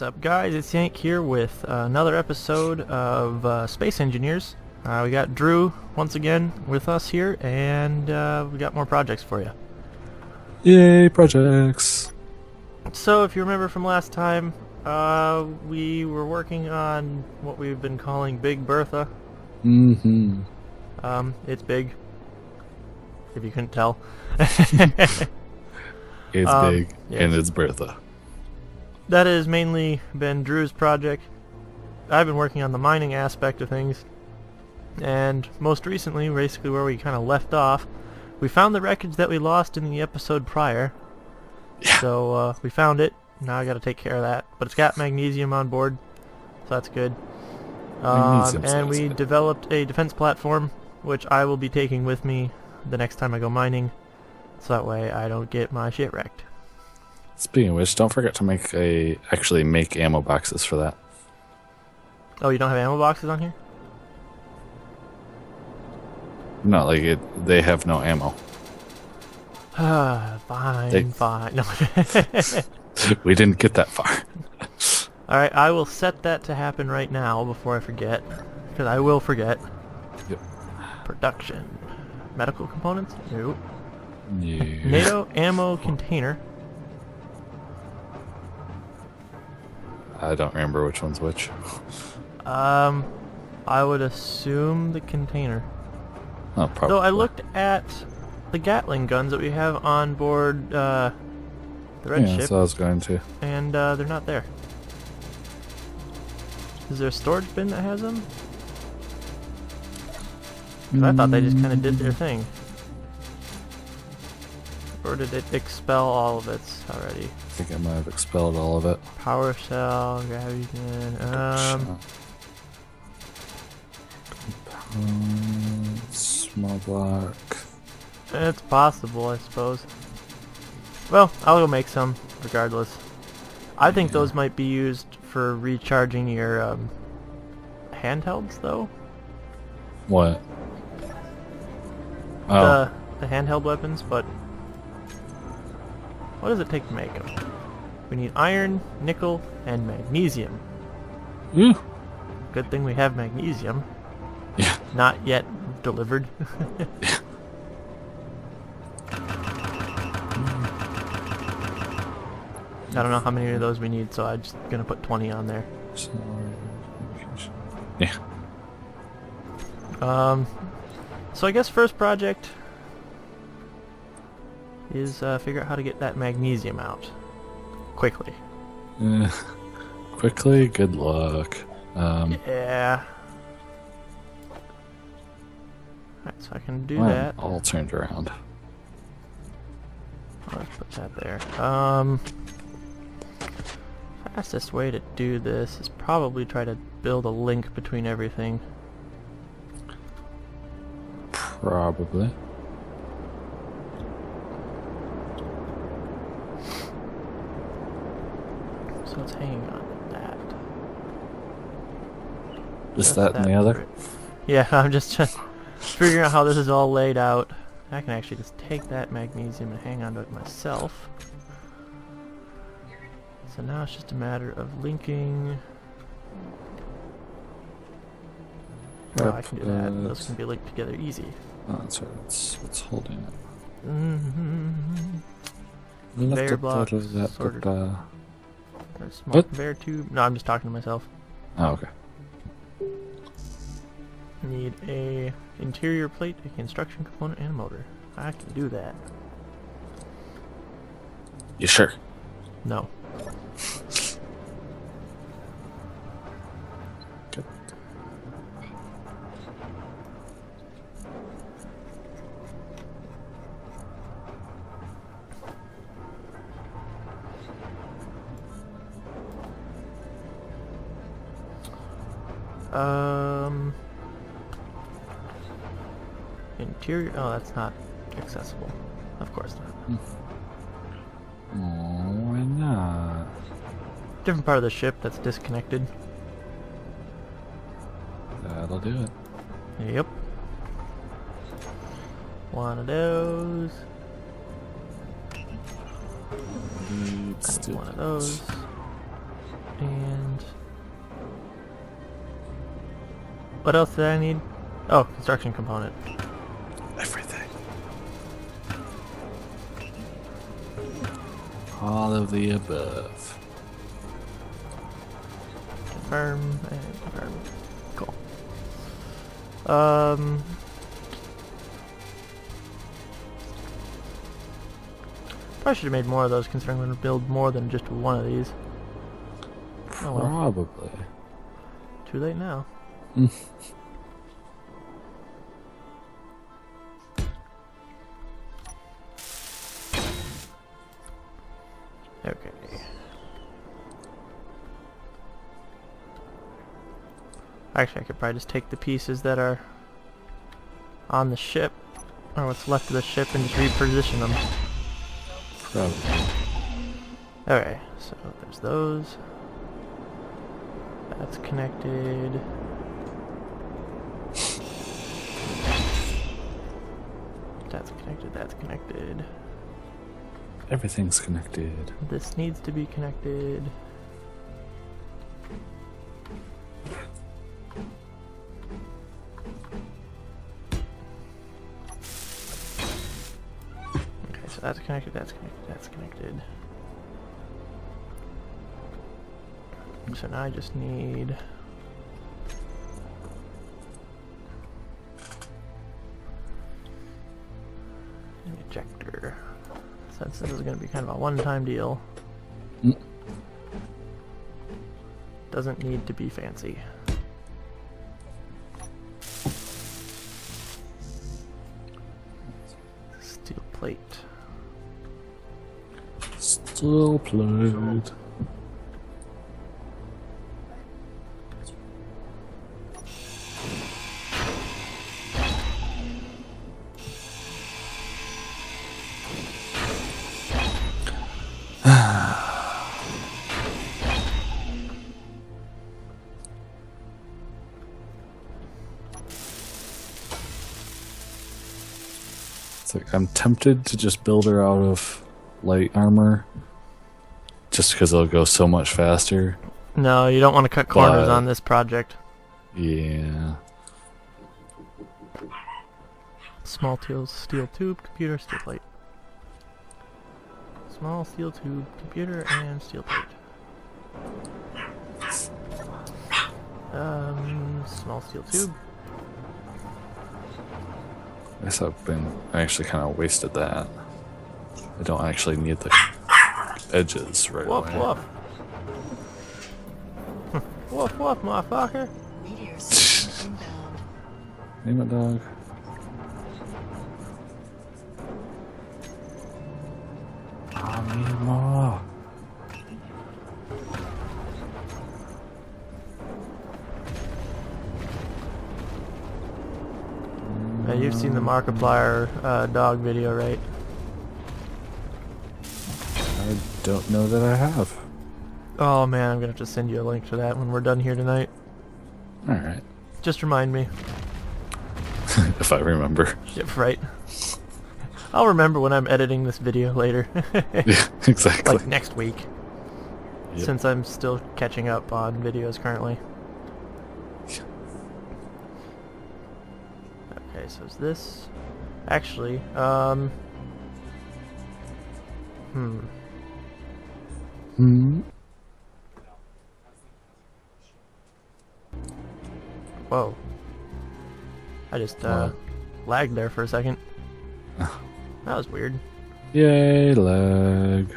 What's up, guys? It's Yank here with another episode of Space Engineers. We got Drew once again with us here, and we got more projects for you. Yay, projects! So, if you remember from last time, we were working on what we've been calling Big Bertha. Mm-hmm. It's big, if you couldn't tell. It's big, yes. and it's Bertha. That has mainly been Drew's project. I've been working on the mining aspect of things. And most recently, basically where we kind of left off, we found the wreckage that we lost in the episode prior. Yeah. So we found it. Now I got to take care of that. But it's got magnesium on board, so that's good. And we developed a defense platform, which I will be taking with me the next time I go mining, so that way I don't get my shit wrecked. Speaking of which, don't forget to actually make ammo boxes for that. Oh, you don't have ammo boxes on here? No, they have no ammo. Fine. No. We didn't get that far. Alright, I will set that to happen right now before I forget. Because I will forget. Yep. Production. Medical components? Nope. Yeah. NATO ammo container. I don't remember which one's which. I would assume the container. Oh, probably. Though I looked at the Gatling guns that we have on board the red ship. So I was going to. And they're not there. Is there a storage bin that has them? 'Cause I thought they just kind of did their thing. Or did it expel all of it already? I think I might have expelled all of it. Power cell, gravity gun, small block. it's possible, I suppose. Well, I'll go make some, regardless. I think those might be used for recharging your handhelds, though. What? Oh. The handheld weapons, but what does it take to make them? We need iron, nickel, and magnesium. Ooh. Good thing we have magnesium. Yeah. Not yet delivered. Yeah. I don't know how many of those we need, so I'm just gonna put 20 on there. Yeah. So I guess first project is figure out how to get that magnesium out quickly. Quickly, good luck. Yeah. Alright, so I can do I'm that. all turned around. Let's put that there. Fastest way to do this is probably try to build a link between everything. Probably. So it's hanging on to that. Just that and the other? Yeah, I'm just figuring out how this is all laid out. I can actually just take that magnesium and hang on to it myself. So now it's just a matter of linking. Oh, I can do that. Those can be linked together easy. Oh, that's right. It's holding it. Conveyor block, sorted. Or small conveyor tube. No, I'm just talking to myself. Oh, okay. Need a interior plate, a construction component, and a motor. I can do that. You sure? No. Good. Interior. Oh, that's not accessible. Of course not. Oh, why not? Different part of the ship that's disconnected. That'll do it. Yep. One of those. Let's do One of those. And what else did I need? Oh, construction component. Everything. All of the above. Confirm and confirm. Cool. Probably should have made more of those considering we're going to build more than just one of these. Oh, well. Probably. Too late now. Okay. Actually, I could probably just take the pieces that are on the ship, or what's left of the ship, and just reposition them. Probably. Okay, so there's those. That's connected. That's connected, that's connected. Everything's connected. This needs to be connected. Okay, so that's connected, that's connected, that's connected. So now I just need an ejector. Since this is going to be kind of a one-time deal. Doesn't need to be fancy. Steel plate. Steel plate. It's like I'm tempted to just build her out of light armor, just because it'll go so much faster. No, you don't want to cut corners on this project. Yeah. Small steel tube, computer, steel plate. Small steel tube, computer, and steel plate. Small steel tube. I guess I actually kind of wasted that. I don't actually need the edges right Woof, away. woof. Woof, woof, motherfucker. Name it, dog. I need more. You've seen the Markiplier dog video, right? I don't know that I have. Oh man, I'm gonna have to send you a link to that when we're done here tonight. Alright. Just remind me. If I remember. Yep, right. I'll remember when I'm editing this video later. Yeah, exactly. Like next week. Yep. Since I'm still catching up on videos currently. Okay, so is this... Actually, Whoa. I just, lagged there for a second. That was weird. Yay, lag.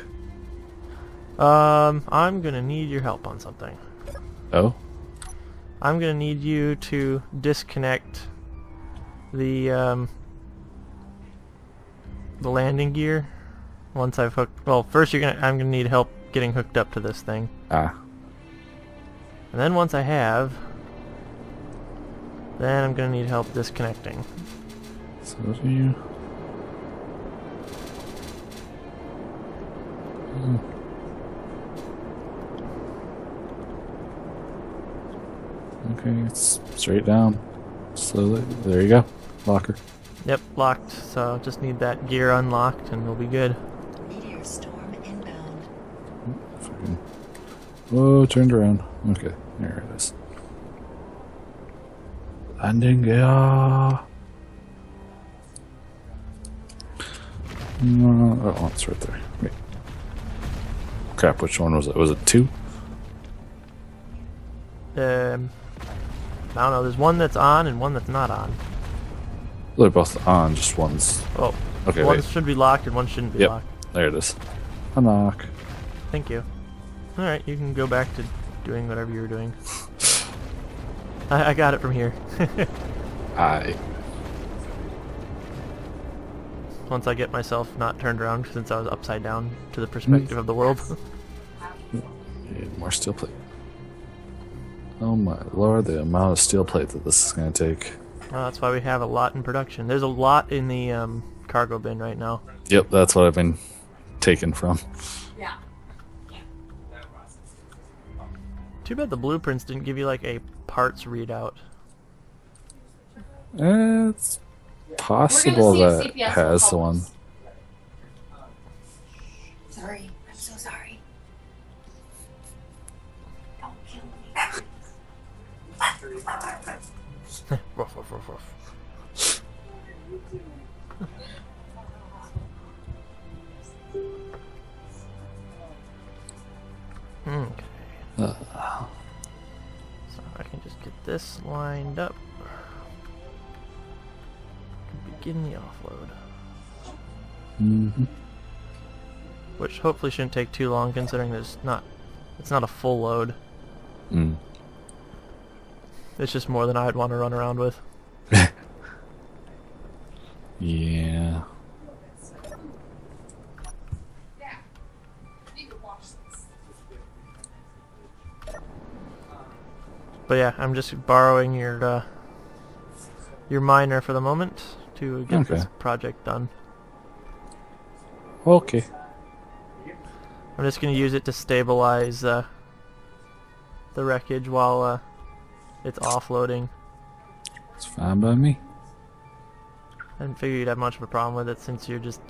I'm gonna need your help on something. Oh? I'm gonna need you to disconnect the landing gear once I've hooked... Well, first I'm gonna need help getting hooked up to this thing. Ah. And then once I have, then I'm gonna need help disconnecting. So do you... Okay, it's straight down. Slowly. There you go. Locker. Yep, locked. So just need that gear unlocked and we'll be good. Meteor storm inbound. If I can Oh, turned around. Okay, there it is. Landing gear. Oh, it's right there. Wait. Crap, which one was it? Was it 2? I don't know. There's one that's on and one that's not on. They're both on, just one's... Oh. Okay, one wait. should be locked and one shouldn't be Yep, locked. there it is. Unlock. Thank you. Alright, you can go back to doing whatever you were doing. I got it from here. Aye. Once I get myself not turned around since I was upside down to the perspective of the world. Need more steel plate. Oh my lord, the amount of steel plate that this is going to take. Well, that's why we have a lot in production. There's a lot in the cargo bin right now. Yep, that's what I've been taken from. Yeah. Too bad the blueprints didn't give you like a parts readout. It's possible see if that CPS will has help the one. us. Sorry. I'm so sorry. Don't kill me. Ruff, ruff, ruff, ruff. Okay. So I can just get this lined up. Begin the offload. Mm-hmm. Which hopefully shouldn't take too long considering it's not a full load. Mm. It's just more than I'd want to run around with. Yeah. But yeah, I'm just borrowing your miner for the moment to get this project done. Okay. I'm just going to use it to stabilize the wreckage while it's offloading. It's fine by me. I didn't figure you'd have much of a problem with it since you're just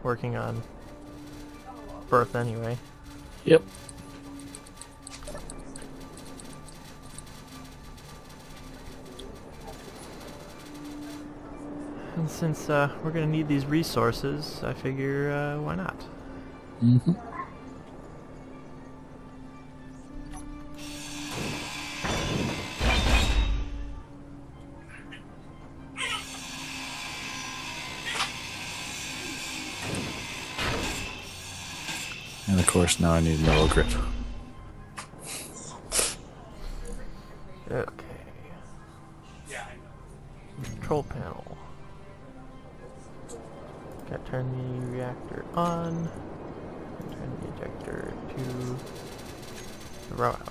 working on berth anyway. Yep. And since we're going to need these resources, I figure why not? Mm-hmm. And of course now I need metal grit. Okay. Control panel. Gotta turn the reactor on. And turn the ejector to the route.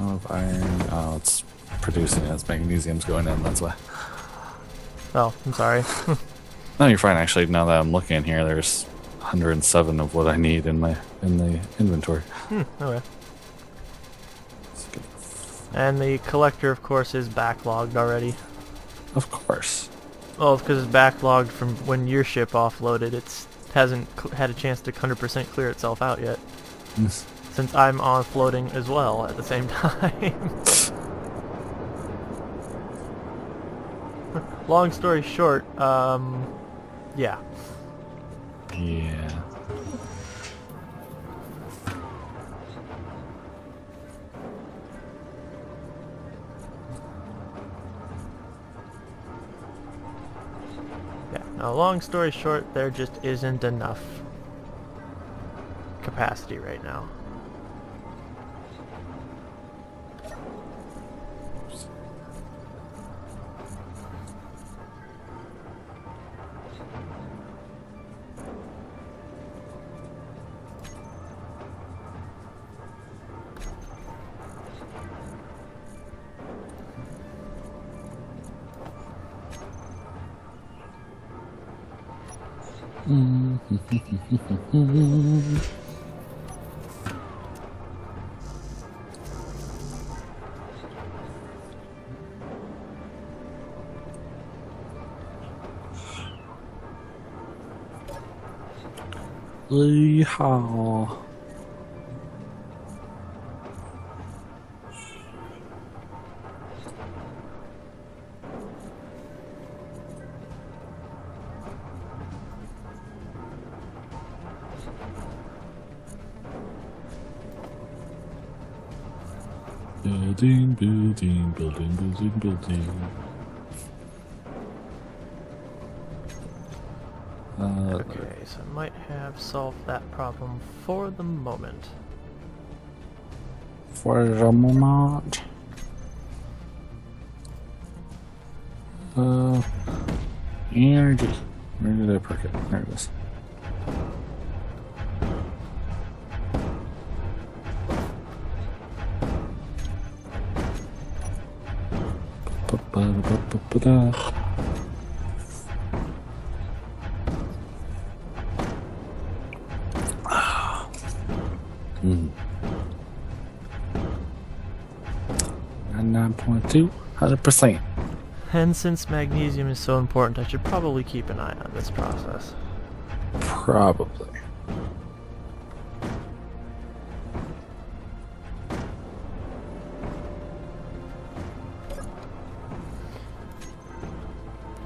Of iron. Oh, it's producing as magnesium's going in, that's why. Oh, I'm sorry. No, you're fine actually. Now that I'm looking here, there's 107 of what I need in the inventory. Okay. And the collector, of course, is backlogged already. Of course. Well, because it's backlogged from when your ship offloaded. It hasn't had a chance to 100% clear itself out yet. Since I'm offloading as well at the same time. Long story short, yeah. Yeah. Yeah. Now, long story short, there just isn't enough capacity right now. Yeehaw. Building, building, building, building, building. Okay, so I might have solved that problem for the moment. For the moment. Energy. Where did I park it? There it is. Mm. 99.2, 100%. And since magnesium is so important, I should probably keep an eye on this process. Probably.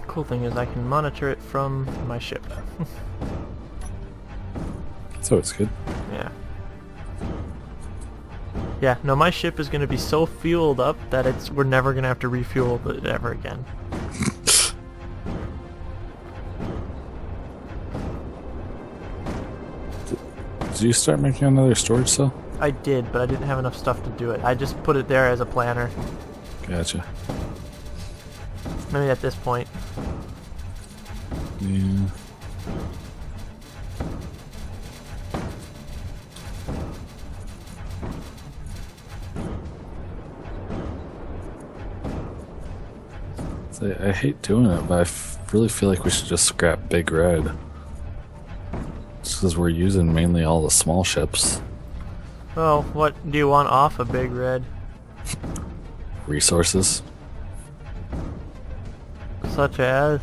Cool thing is I can monitor it from my ship. So it's good. Yeah. Yeah, no, my ship is going to be so fueled up that we're never going to have to refuel it ever again. Did you start making another storage cell? I did, but I didn't have enough stuff to do it. I just put it there as a planner. Gotcha. Maybe at this point. Yeah. I hate doing it, but I really feel like we should just scrap Big Red. Just because we're using mainly all the small ships. Oh, what do you want off a Big Red? Resources. Such as?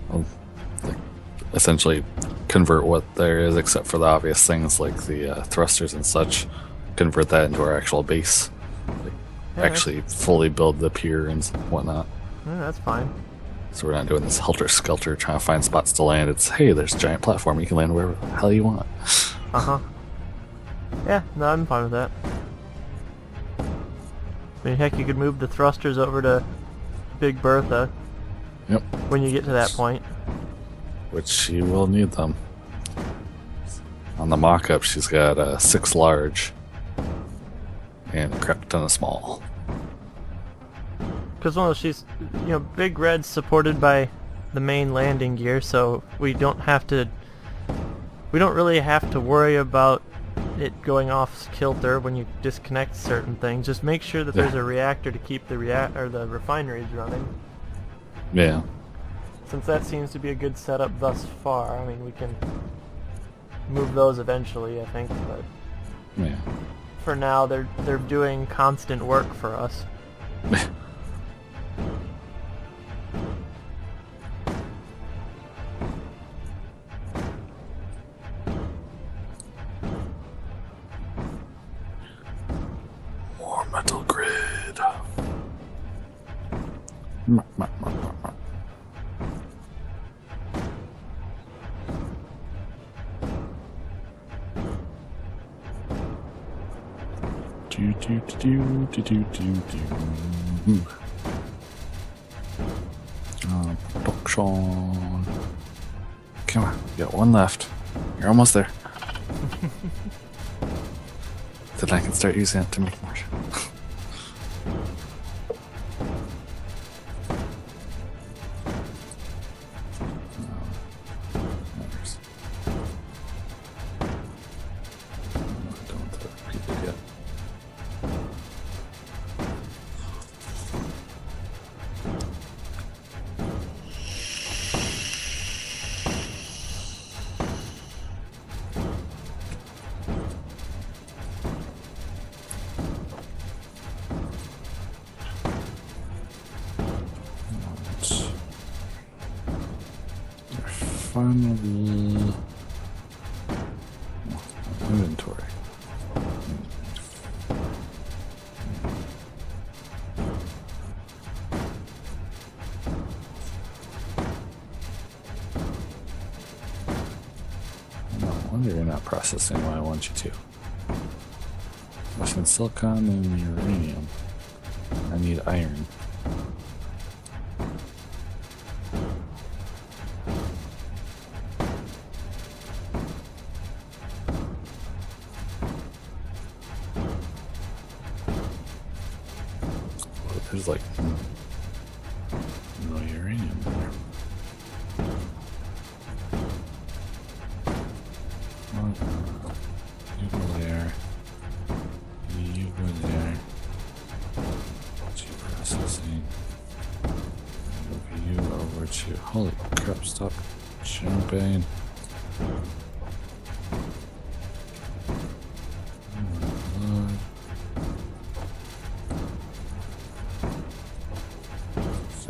Well, like, essentially convert what there is, except for the obvious things like the thrusters and such. Convert that into our actual base. Like, Yeah, actually fully build the pier and whatnot. Yeah, that's fine. So we're not doing this helter-skelter trying to find spots to land. It's, hey, there's a giant platform. You can land wherever the hell you want. Uh-huh. Yeah, no, I'm fine with that. I mean, heck, you could move the thrusters over to Big Bertha. Yep. When you get to that point. Which you will need them. On the mock-up, she's got 6 large and a crap ton of small. Because, well, she's, Big Red's supported by the main landing gear, so we don't really have to worry about it going off kilter when you disconnect certain things. Just make sure that there's a reactor to keep the refineries running. Yeah. Since that seems to be a good setup thus far, I mean, we can move those eventually, I think, but Yeah. for now, they're doing constant work for us. More metal grid. Production. Come on, you got one left. You're almost there. Then I can start using it to make more. Finally, Inventory. No wonder you're not processing what I want you to. Russian silicon and uranium. I need iron. There's like no uranium in there. You go there. You go there. Processing. Move you over to. Holy crap! Stop jumping.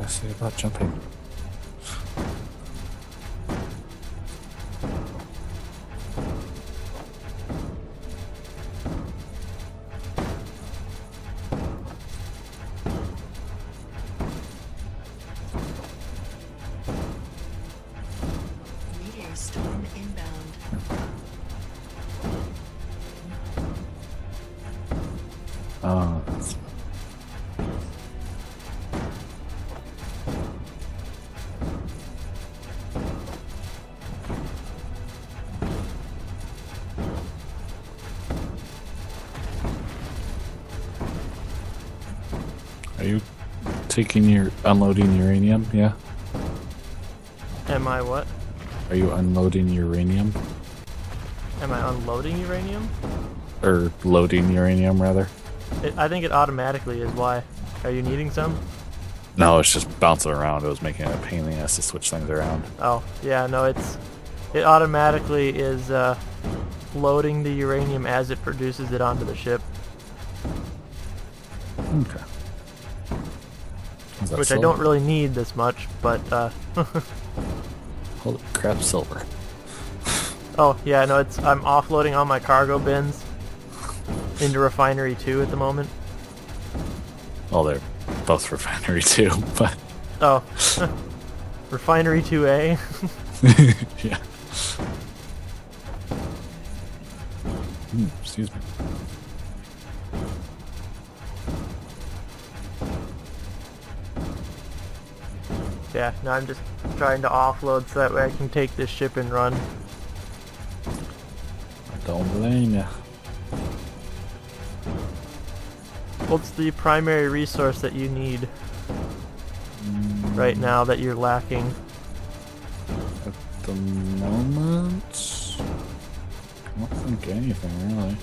Say about jumping. Meteor storm inbound. Oh, that's. Are you unloading uranium? Yeah. Am I what? Are you unloading uranium? Am I unloading uranium? Or loading uranium, rather? I think it automatically is. Why? Are you needing some? No, it's just bouncing around. It was making it a pain in the ass to switch things around. Oh, yeah, no, it automatically is loading the uranium as it produces it onto the ship. Okay. Which I don't really need this much, but Holy crap, silver. oh yeah, no, I'm offloading all my cargo bins into Refinery 2 at the moment. Well, they're both refinery too, but Oh, Refinery 2A. yeah. Excuse me. Yeah, no, I'm just trying to offload so that way I can take this ship and run. I don't blame ya. What's the primary resource that you need right now that you're lacking? At the moment, I don't think anything really.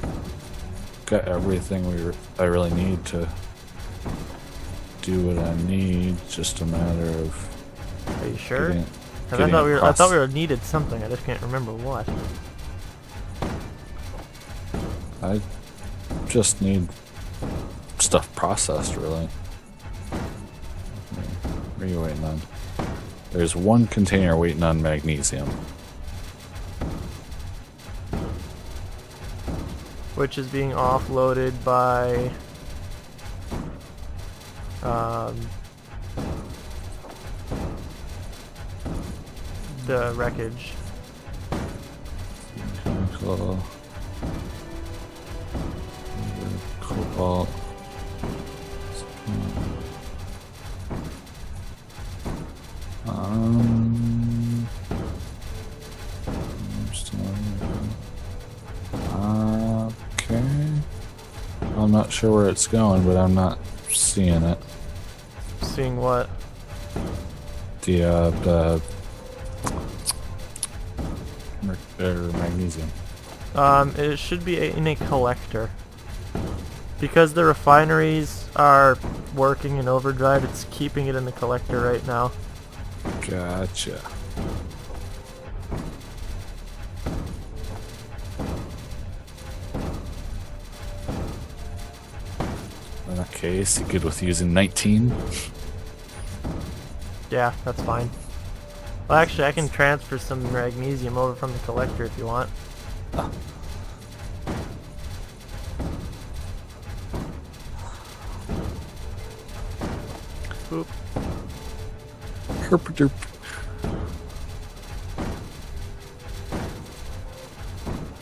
Got everything I really need to do what I need. Just a matter of. Are you sure? Getting 'Cause I thought we needed something. I just can't remember what. I just need stuff processed, really. What are you waiting on? There's one container waiting on magnesium. Which is being offloaded by the wreckage. Chemical. Cobalt. Okay. I'm not sure where it's going, but I'm not seeing it. Seeing what? The magnesium. It should be in a collector. Because the refineries are working in overdrive, it's keeping it in the collector right now. Gotcha. In that case, you good with using 19? Yeah, that's fine. Well, actually, I can transfer some magnesium over from the collector if you want. Oop. Herp-derp.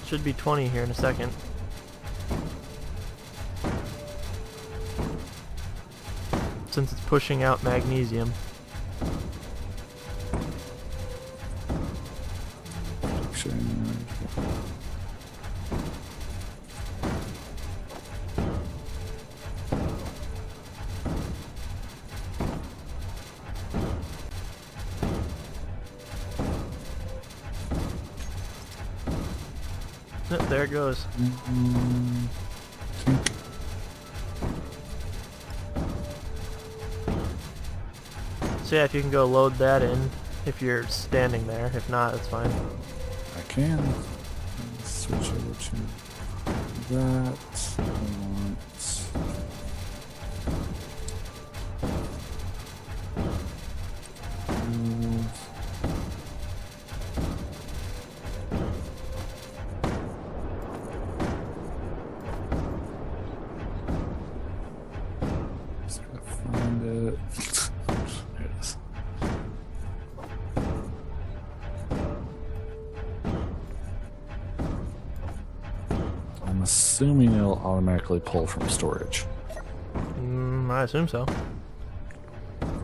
Should be 20 here in a second. Since it's pushing out magnesium. Yep, there it goes. So yeah, if you can go load that in if you're standing there. If not, it's fine. I can. Let's switch over to that. I want... Just gotta find it. There it is. I'm assuming it'll automatically pull from storage. I assume so.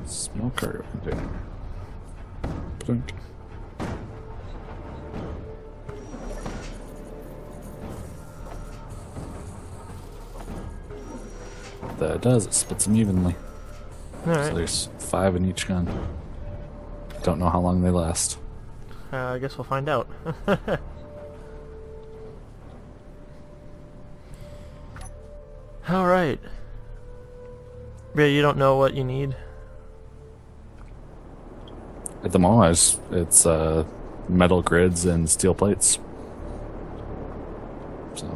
Small cargo container. Blink. That it does, it splits them evenly. So Alright. there's 5 in each gun. Don't know how long they last. I guess we'll find out. Alright. Yeah, you don't know what you need? At the moment, it's metal grids and steel plates. So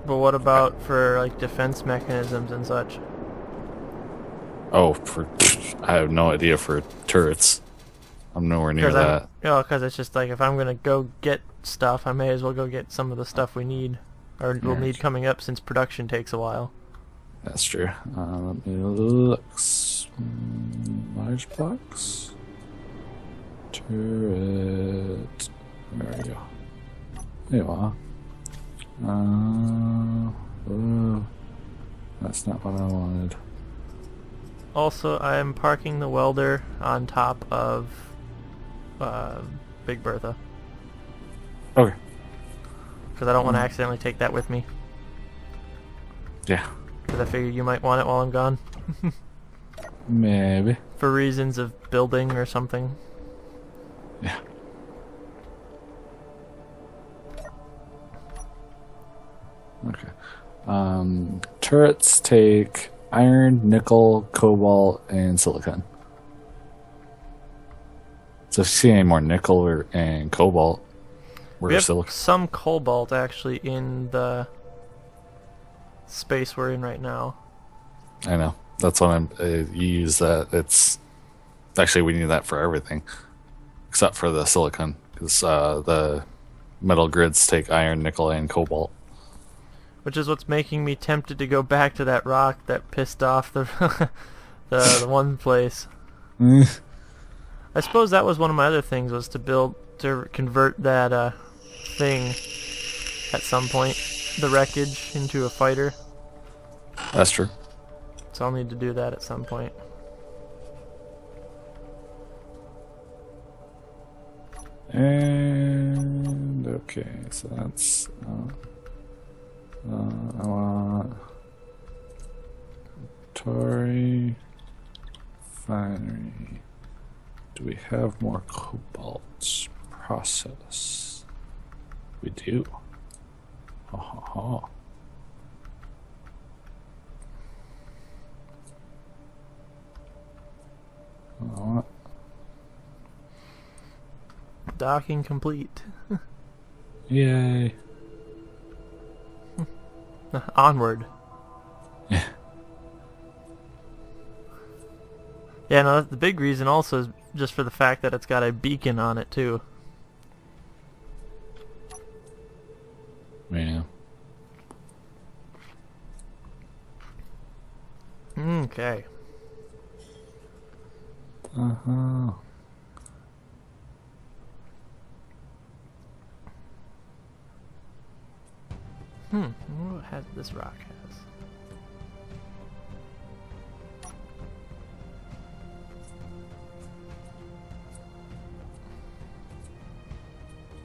But what about for like defense mechanisms and such? oh, for I have no idea for turrets. I'm nowhere near that. Because it's just like if I'm gonna go get stuff, I may as well go get some of the stuff we need, or we'll need coming up since production takes a while. That's true. Let me look. Large box. Turret. There we go. There you are. Oh, that's not what I wanted. Also, I am parking the welder on top of Big Bertha. Okay. Because I don't want to accidentally take that with me. Yeah. Because I figure you might want it while I'm gone. Maybe. For reasons of building or something. Yeah. Okay. Turrets take iron, nickel, cobalt, and silicon. So if you see any more nickel and cobalt, We have silicon. some cobalt actually in the space we're in right now. I know. That's what I'm. You use that. It's actually we need that for everything, except for the silicon, because the metal grids take iron, nickel, and cobalt. Which is what's making me tempted to go back to that rock that pissed off the the one place. I suppose that was one of my other things, was to convert that thing at some point, the wreckage, into a fighter. That's true. So I'll need to do that at some point. And okay, so that's I want Tory Finery. Do we have more cobalt process? We do. Ha ha ha. What? Docking complete. Yay. Onward. Yeah. Yeah, no, the big reason also is just for the fact that it's got a beacon on it too. Yeah. Okay. Uh-huh. What has this rock has?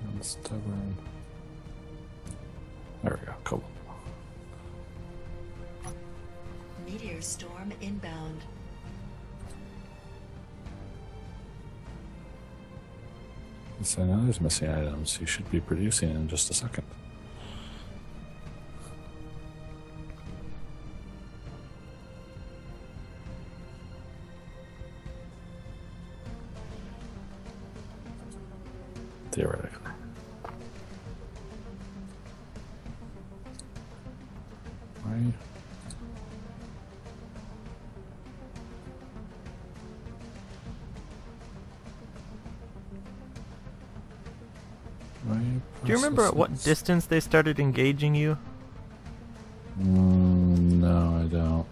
And stubborn. There we go. Cool. Meteor storm inbound. So now there's missing items. You should be producing in just a second. Theoretically. Why? Do you remember at what distance they started engaging you? No, I don't.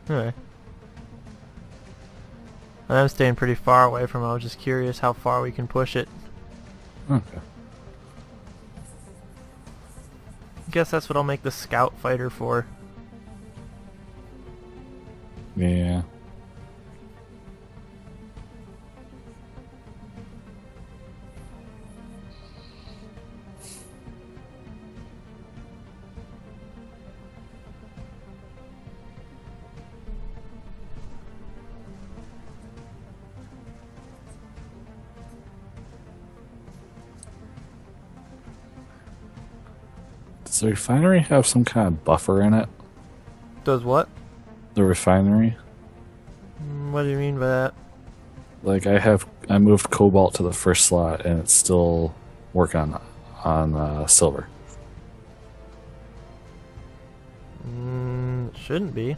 Okay. I'm staying pretty far away from it. I was just curious how far we can push it. Okay. I guess that's what I'll make the scout fighter for. Yeah. Does the refinery have some kind of buffer in it? Does what? The refinery? What do you mean by that? Like I moved cobalt to the first slot and it's still working on silver. Shouldn't be.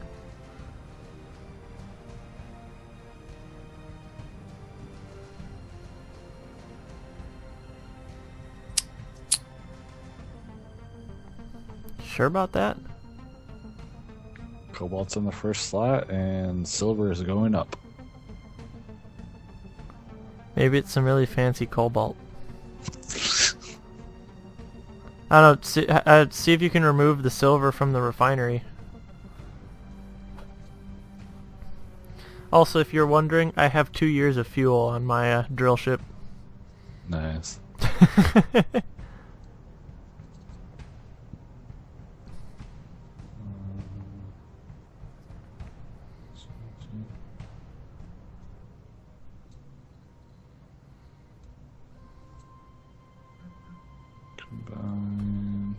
Sure about that? Cobalt's in the first slot and silver is going up. Maybe it's some really fancy cobalt. I don't know. See if you can remove the silver from the refinery. Also, if you're wondering, I have 2 years of fuel on my drill ship. Nice. Combine.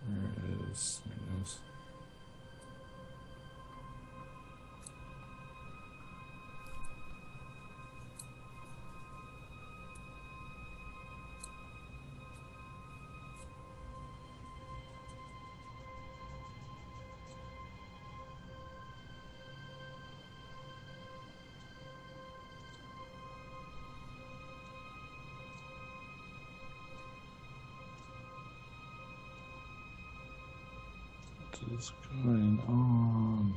There it is. There it is. What is going on?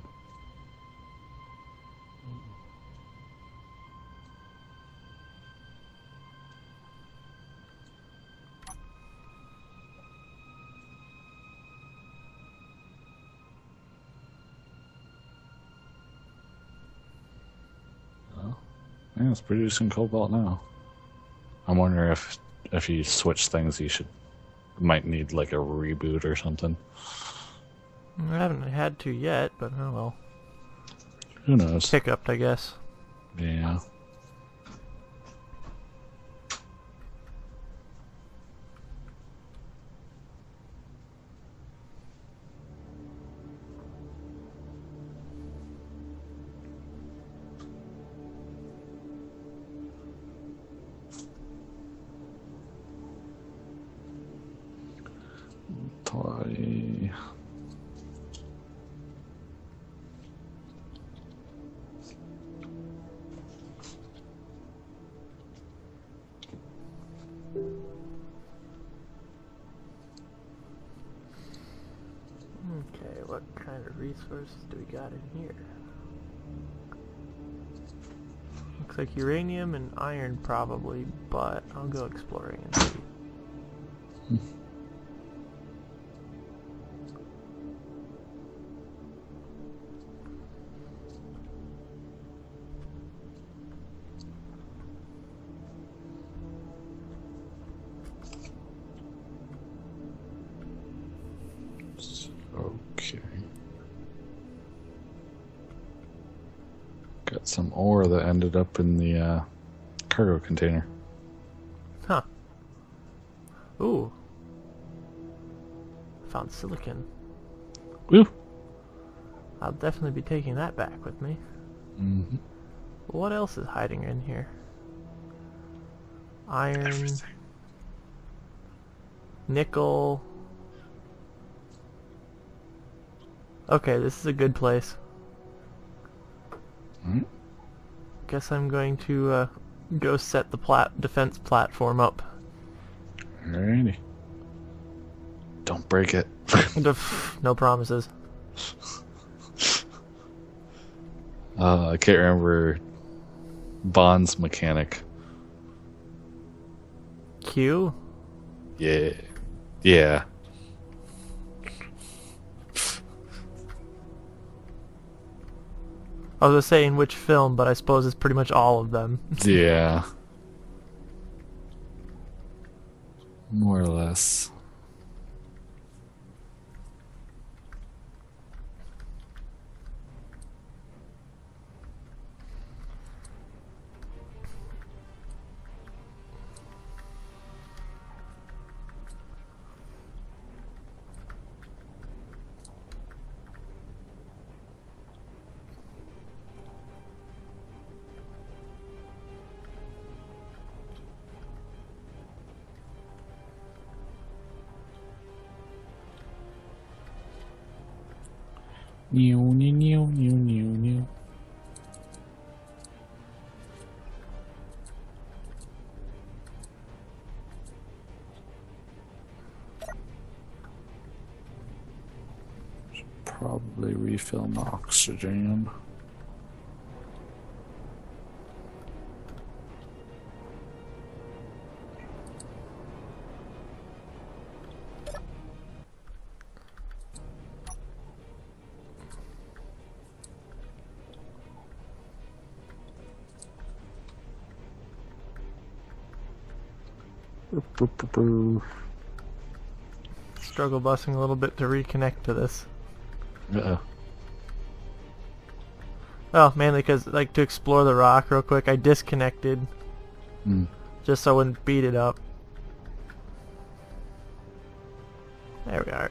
Well, yeah, it's producing cobalt now. I'm wondering if you switch things, you might need like a reboot or something. I haven't had to yet, but oh well. Who knows? Hiccuped, I guess. Yeah. Toy. Okay, what kind of resources do we got in here? Looks like uranium and iron probably, but I'll go exploring and see. Okay. Got some ore that ended up in the cargo container. Huh. Ooh. Found silicon. Woo! I'll definitely be taking that back with me. Mm-hmm. What else is hiding in here? Iron. Everything. Nickel. Okay, this is a good place. Mm-hmm. Guess I'm going to go set the defense platform up. Alrighty. Don't break it. No promises. I can't remember Bond's mechanic. Q? Yeah. Yeah. I was gonna say in which film, but I suppose it's pretty much all of them. Yeah. More or less. New, new, new, new, new, new. Should probably refill my oxygen. Struggle busing a little bit to reconnect to this. Uh-oh. Well, mainly because, like, to explore the rock real quick, I disconnected. Just so I wouldn't beat it up. There we are.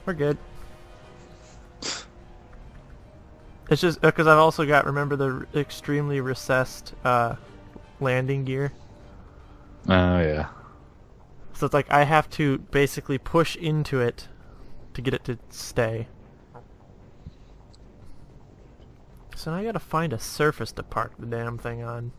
We're good. It's just because I've also got, remember, the extremely recessed landing gear. Oh, yeah. So it's like I have to basically push into it to get it to stay. So now I gotta find a surface to park the damn thing on.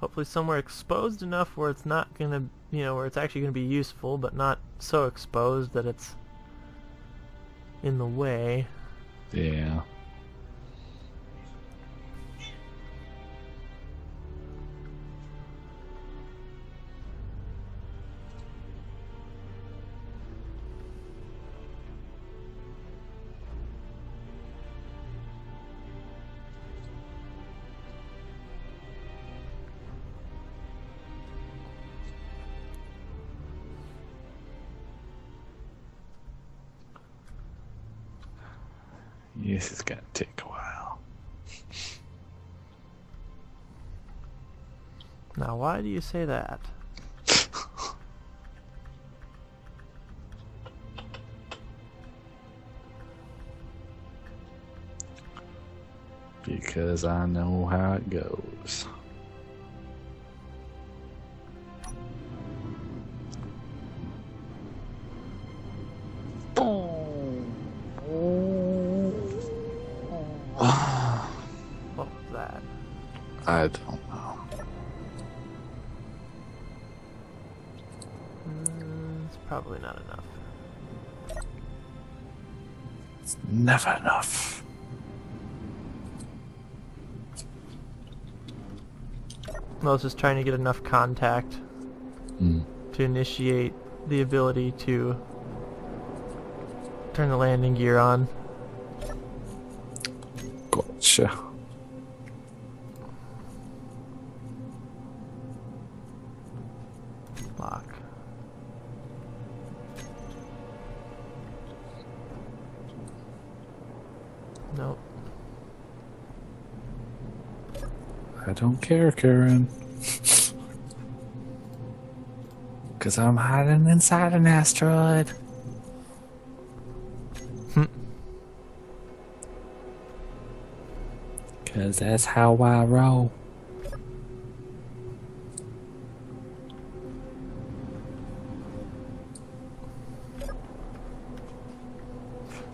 Hopefully somewhere exposed enough where it's not gonna, where it's actually gonna be useful, but not so exposed that it's in the way. Yeah. Yes, it's gonna take a while. Now, why do you say that? Because I know how it goes. What was that? I don't know. Probably not enough. It's never enough. I was just trying to get enough contact to initiate the ability to turn the landing gear on. Gotcha. Lock. Nope. I don't care, Karen. Because I'm hiding inside an asteroid. Because that's how I roll.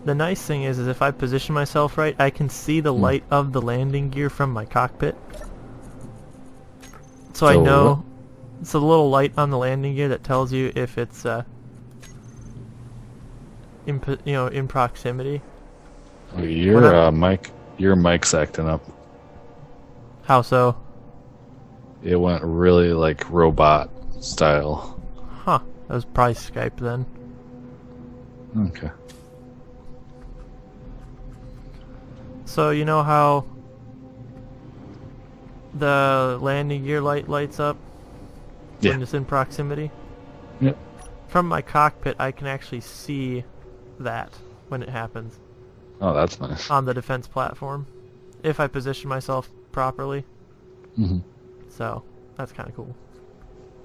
The nice thing is if I position myself right, I can see the light of the landing gear from my cockpit. So I know it's a little light on the landing gear that tells you if it's in proximity. Your mic's acting up. How so? It went really like robot style. Huh. That was probably Skype then. Okay. So you know how the landing gear light lights up when it's in proximity? Yep. From my cockpit, I can actually see that when it happens. Oh, that's nice. On the defense platform, if I position myself properly. So that's kind of cool.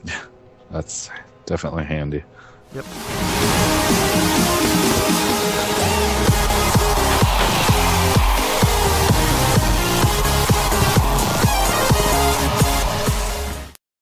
Yeah, that's definitely handy. Yep.